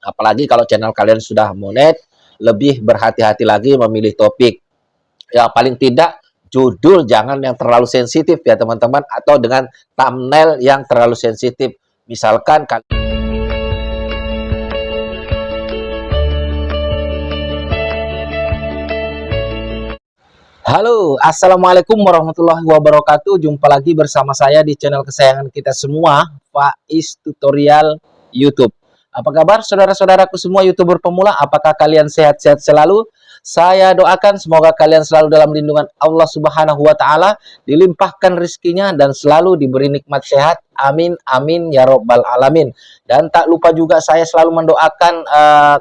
Apalagi kalau channel kalian sudah monet, lebih berhati-hati lagi memilih topik. Ya paling tidak judul jangan yang terlalu sensitif ya teman-teman, atau dengan thumbnail yang terlalu sensitif. Misalkan halo, assalamualaikum warahmatullahi wabarakatuh. Jumpa lagi bersama saya di channel kesayangan kita semua, Faiz Tutorial YouTube. Apa kabar saudara-saudaraku semua YouTuber pemula? Apakah kalian sehat-sehat selalu? Saya doakan semoga kalian selalu dalam lindungan Allah Subhanahu wa taala, dilimpahkan rezekinya dan selalu diberi nikmat sehat. Amin amin ya robbal alamin. Dan tak lupa juga saya selalu mendoakan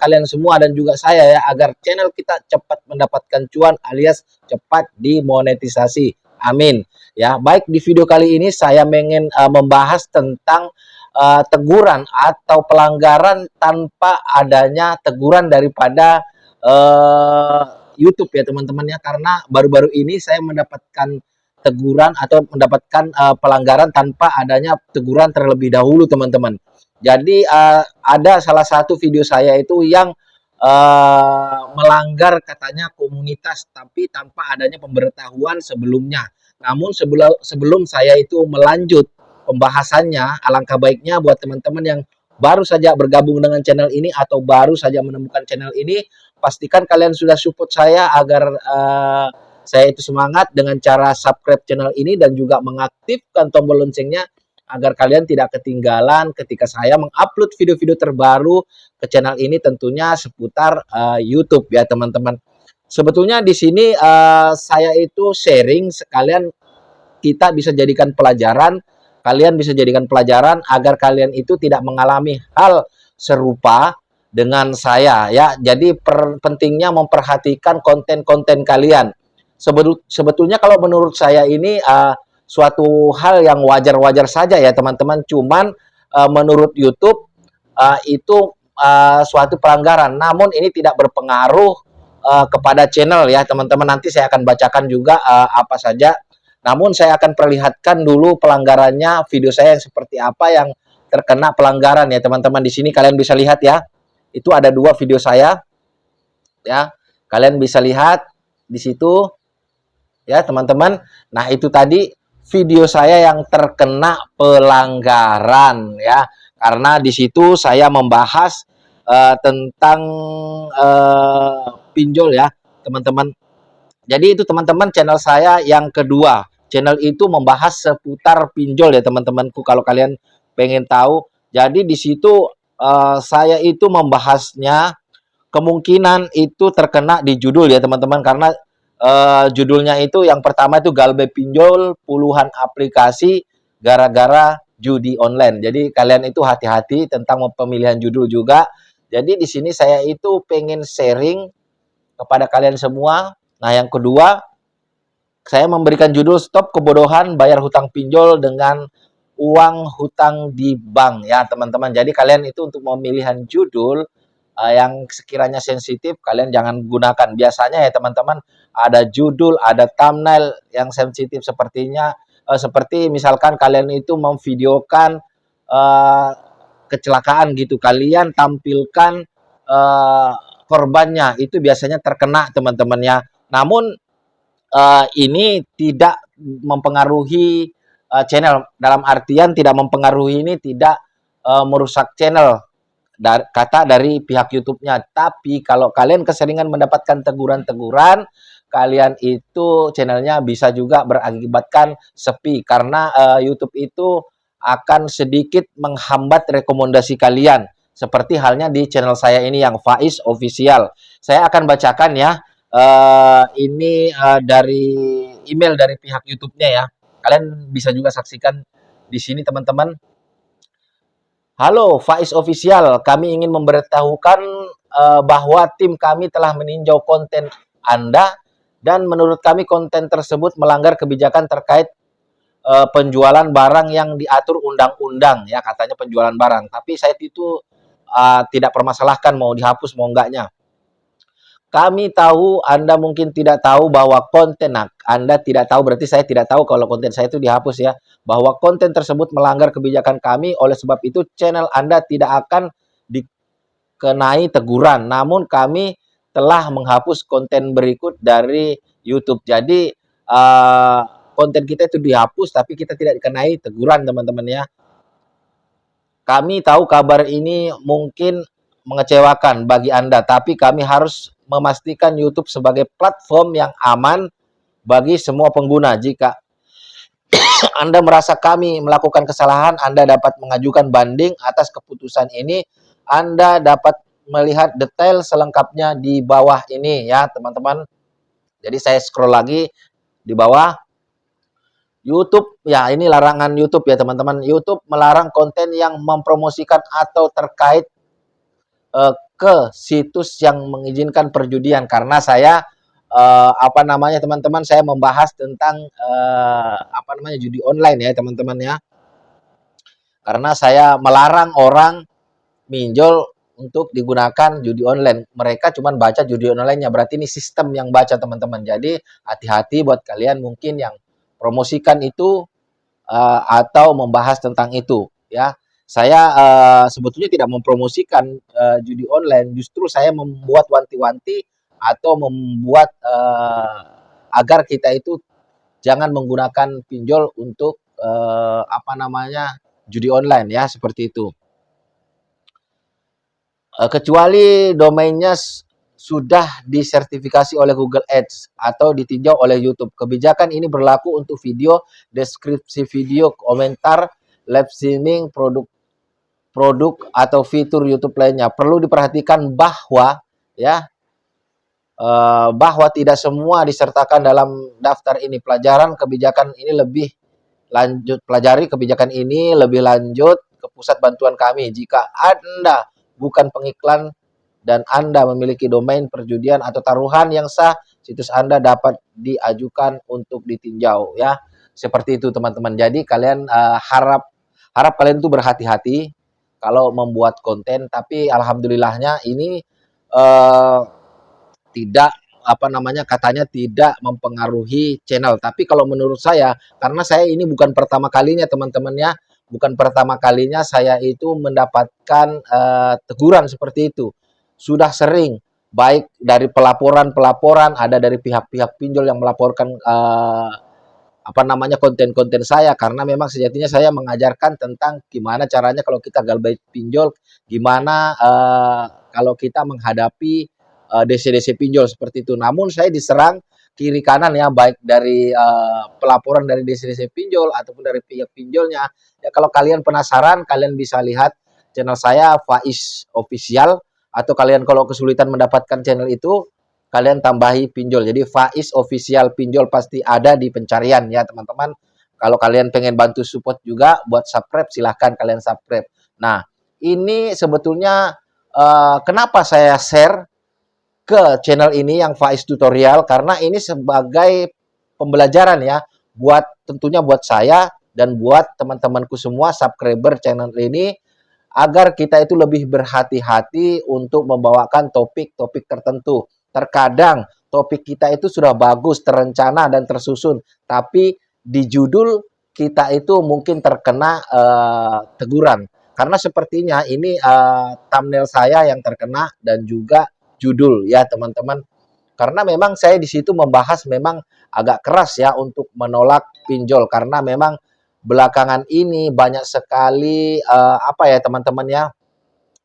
kalian semua dan juga saya ya, agar channel kita cepat mendapatkan cuan alias cepat dimonetisasi. Amin. Ya, baik, di video kali ini saya ingin membahas tentang teguran atau pelanggaran tanpa adanya teguran daripada YouTube ya teman-teman ya, karena baru-baru ini saya mendapatkan teguran atau mendapatkan pelanggaran tanpa adanya teguran terlebih dahulu teman-teman. Jadi ada salah satu video saya itu yang melanggar katanya komunitas tapi tanpa adanya pemberitahuan sebelumnya. Namun sebelum saya itu melanjut pembahasannya, alangkah baiknya buat teman-teman yang baru saja bergabung dengan channel ini atau baru saja menemukan channel ini, pastikan kalian sudah support saya agar saya itu semangat dengan cara subscribe channel ini dan juga mengaktifkan tombol loncengnya agar kalian tidak ketinggalan ketika saya mengupload video-video terbaru ke channel ini, tentunya seputar YouTube ya teman-teman. Sebetulnya di sini saya itu sharing sekalian kita bisa jadikan pelajaran, kalian bisa jadikan pelajaran agar kalian itu tidak mengalami hal serupa dengan saya ya. Jadi pentingnya memperhatikan konten-konten kalian. Sebetulnya kalau menurut saya ini suatu hal yang wajar-wajar saja ya teman-teman. Cuman menurut YouTube itu suatu pelanggaran. Namun ini tidak berpengaruh kepada channel ya teman-teman. Nanti saya akan bacakan juga apa saja. Namun saya akan perlihatkan dulu pelanggarannya, video saya yang seperti apa yang terkena pelanggaran ya teman-teman. Di sini kalian bisa lihat ya. Itu ada 2 video saya ya. Kalian bisa lihat di situ ya teman-teman. Nah, itu tadi video saya yang terkena pelanggaran ya. Karena di situ saya membahas tentang pinjol ya, teman-teman. Jadi itu teman-teman channel saya yang kedua. Channel itu membahas seputar pinjol ya teman-temanku kalau kalian pengen tahu. Jadi di situ saya itu membahasnya kemungkinan itu terkena di judul ya teman-teman, karena judulnya itu yang pertama itu Galbe pinjol puluhan aplikasi gara-gara judi online. Jadi kalian itu hati-hati tentang pemilihan judul juga. Jadi di sini saya itu pengen sharing kepada kalian semua. Nah, yang kedua, saya memberikan judul Stop Kebodohan Bayar Hutang Pinjol dengan Uang Hutang di Bank ya teman-teman. Jadi kalian itu untuk pemilihan judul yang sekiranya sensitif kalian jangan gunakan. Biasanya ya teman-teman ada judul, ada thumbnail yang sensitif sepertinya seperti misalkan kalian itu memvideokan kecelakaan gitu, kalian tampilkan korbannya, itu biasanya terkena teman-teman ya. Namun ini tidak mempengaruhi channel, dalam artian tidak mempengaruhi ini tidak merusak channel kata dari pihak YouTube-nya. Tapi kalau kalian keseringan mendapatkan teguran-teguran, kalian itu channelnya bisa juga berakibatkan sepi karena YouTube itu akan sedikit menghambat rekomendasi kalian. Seperti halnya di channel saya ini yang Faiz Official. Saya akan bacakan ya. Ini dari email dari pihak YouTube-nya ya. Kalian bisa juga saksikan di sini teman-teman. Halo Faiz Official, kami ingin memberitahukan bahwa tim kami telah meninjau konten Anda dan menurut kami konten tersebut melanggar kebijakan terkait penjualan barang yang diatur undang-undang ya, katanya penjualan barang. Tapi saya itu tidak permasalahkan mau dihapus mau enggaknya. Kami tahu Anda mungkin tidak tahu bahwa konten Anda tidak tahu, berarti saya tidak tahu kalau konten saya itu dihapus ya, bahwa konten tersebut melanggar kebijakan kami. Oleh sebab itu channel Anda tidak akan kenai teguran, namun kami telah menghapus konten berikut dari YouTube. Jadi konten kita itu dihapus, tapi kita tidak dikenai teguran, teman-teman ya. Kami tahu kabar ini mungkin mengecewakan bagi Anda, tapi kami harus memastikan YouTube sebagai platform yang aman bagi semua pengguna. Jika Anda merasa kami melakukan kesalahan, Anda dapat mengajukan banding atas keputusan ini. Anda dapat melihat detail selengkapnya di bawah ini ya, teman-teman. Jadi saya scroll lagi di bawah. YouTube, ya ini larangan YouTube ya teman-teman. YouTube melarang konten yang mempromosikan atau terkait ke situs yang mengizinkan perjudian, karena saya apa namanya teman-teman, saya membahas tentang apa namanya judi online ya teman-teman ya. Karena saya melarang orang minjol untuk digunakan judi online. Mereka cuma baca judi online-nya, berarti ini sistem yang baca teman-teman. Jadi hati-hati buat kalian mungkin yang promosikan itu atau membahas tentang itu ya. Saya sebetulnya tidak mempromosikan judi online, justru saya membuat wanti-wanti atau membuat agar kita itu jangan menggunakan pinjol untuk apa namanya judi online ya, seperti itu. Kecuali domainnya sudah disertifikasi oleh Google Ads atau ditinjau oleh YouTube. Kebijakan ini berlaku untuk video, deskripsi video, komentar, live streaming, produk atau fitur YouTube lainnya. Perlu diperhatikan bahwa ya bahwa tidak semua disertakan dalam daftar ini. Kebijakan ini lebih lanjut, pelajari kebijakan ini lebih lanjut ke pusat bantuan kami. Jika Anda bukan pengiklan dan Anda memiliki domain perjudian atau taruhan yang sah, situs Anda dapat diajukan untuk ditinjau ya. Seperti itu teman-teman. Jadi kalian harap kalian tuh berhati-hati kalau membuat konten, tapi alhamdulillahnya ini tidak apa namanya katanya tidak mempengaruhi channel. Tapi kalau menurut saya, karena saya ini bukan pertama kalinya teman-teman ya, bukan pertama kalinya saya itu mendapatkan teguran seperti itu. Sudah sering, baik dari pelaporan, ada dari pihak-pihak pinjol yang melaporkan apa namanya konten-konten saya, karena memang sejatinya saya mengajarkan tentang gimana caranya kalau kita gagal pinjol, gimana kalau kita menghadapi DC-DC pinjol seperti itu. Namun saya diserang kiri kanan ya, baik dari pelaporan dari DC-DC pinjol ataupun dari pihak pinjolnya. Ya, kalau kalian penasaran, kalian bisa lihat channel saya Faiz Official, atau kalian kalau kesulitan mendapatkan channel itu, kalian tambahi pinjol. Jadi Faiz Official pinjol pasti ada di pencarian ya teman-teman. Kalau kalian pengen bantu support juga buat subscribe, silahkan kalian subscribe. Nah, ini sebetulnya kenapa saya share ke channel ini yang Faiz Tutorial, karena ini sebagai pembelajaran ya, buat tentunya buat saya dan buat teman-temanku semua subscriber channel ini, agar kita itu lebih berhati-hati untuk membawakan topik-topik tertentu. Terkadang topik kita itu sudah bagus, terencana dan tersusun, tapi di judul kita itu mungkin terkena teguran. Karena sepertinya ini thumbnail saya yang terkena dan juga judul ya teman-teman. Karena memang saya di situ membahas memang agak keras ya untuk menolak pinjol, karena memang belakangan ini banyak sekali apa ya teman-teman ya,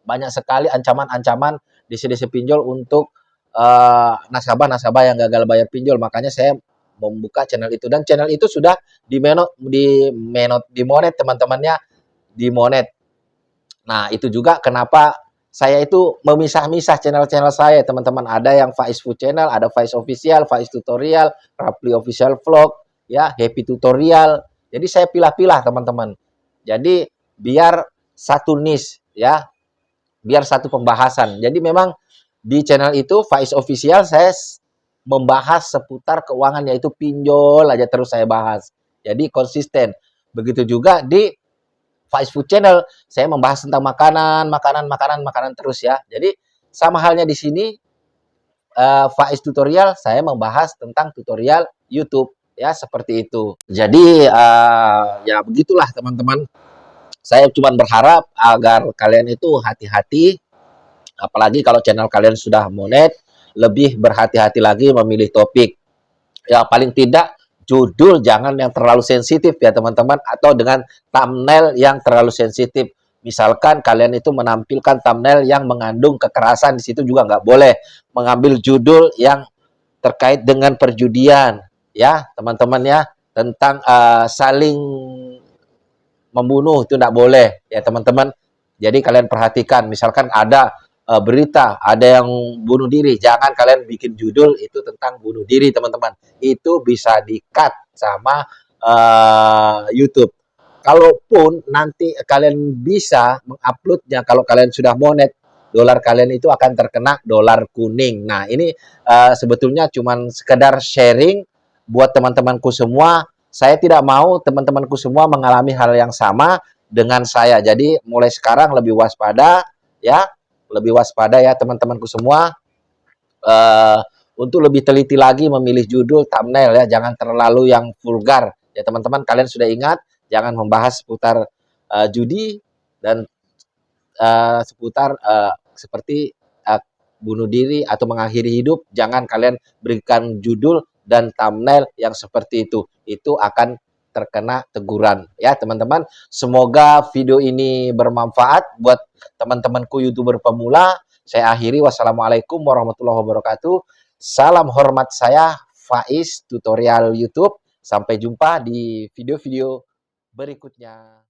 banyak sekali ancaman-ancaman DC-DC pinjol untuk nasabah-nasabah yang gagal bayar pinjol. Makanya saya membuka channel itu, dan channel itu sudah dimonet teman-temannya, dimonet. Nah, itu juga kenapa saya itu memisah-misah channel-channel saya, teman-teman. Ada yang Faiz Food Channel, ada Faiz Official, Faiz Tutorial, Rapli Official Vlog, ya, Happy Tutorial. Jadi saya pilah-pilah, teman-teman. Jadi biar satu niche, ya, biar satu pembahasan. Jadi memang di channel itu Faiz Official saya membahas seputar keuangan, yaitu pinjol aja terus saya bahas. Jadi konsisten. Begitu juga di Faiz Food Channel, saya membahas tentang makanan terus ya. Jadi sama halnya di sini Faiz Tutorial, saya membahas tentang tutorial YouTube ya, seperti itu. Jadi ya begitulah teman-teman. Saya cuma berharap agar kalian itu hati-hati Apalagi kalau channel kalian sudah monet, lebih berhati-hati lagi memilih topik. Ya paling tidak judul jangan yang terlalu sensitif ya teman-teman, atau dengan thumbnail yang terlalu sensitif. Misalkan kalian itu menampilkan thumbnail yang mengandung kekerasan, di situ juga nggak boleh. Mengambil judul yang terkait dengan perjudian, ya teman-teman ya, tentang saling membunuh itu tidak boleh ya teman-teman. Jadi kalian perhatikan, misalkan ada berita ada yang bunuh diri, jangan kalian bikin judul itu tentang bunuh diri teman-teman. Itu bisa di-cut sama YouTube. Kalaupun nanti kalian bisa menguploadnya, kalau kalian sudah monet, dolar kalian itu akan terkena dolar kuning. Nah ini sebetulnya cuman sekedar sharing buat teman-temanku semua. Saya tidak mau teman-temanku semua mengalami hal yang sama dengan saya. Jadi mulai sekarang lebih waspada ya, lebih waspada ya teman-temanku semua, uh, untuk lebih teliti lagi memilih judul, thumbnail ya, jangan terlalu yang vulgar. Ya teman-teman, kalian sudah ingat jangan membahas seputar judi dan seputar seperti bunuh diri atau mengakhiri hidup. Jangan kalian berikan judul dan thumbnail yang seperti itu akan terkena teguran ya teman-teman. Semoga video ini bermanfaat buat teman-temanku YouTuber pemula. Saya akhiri, wassalamualaikum warahmatullahi wabarakatuh. Salam hormat, saya Faiz tutorial YouTube. Sampai jumpa di video-video berikutnya.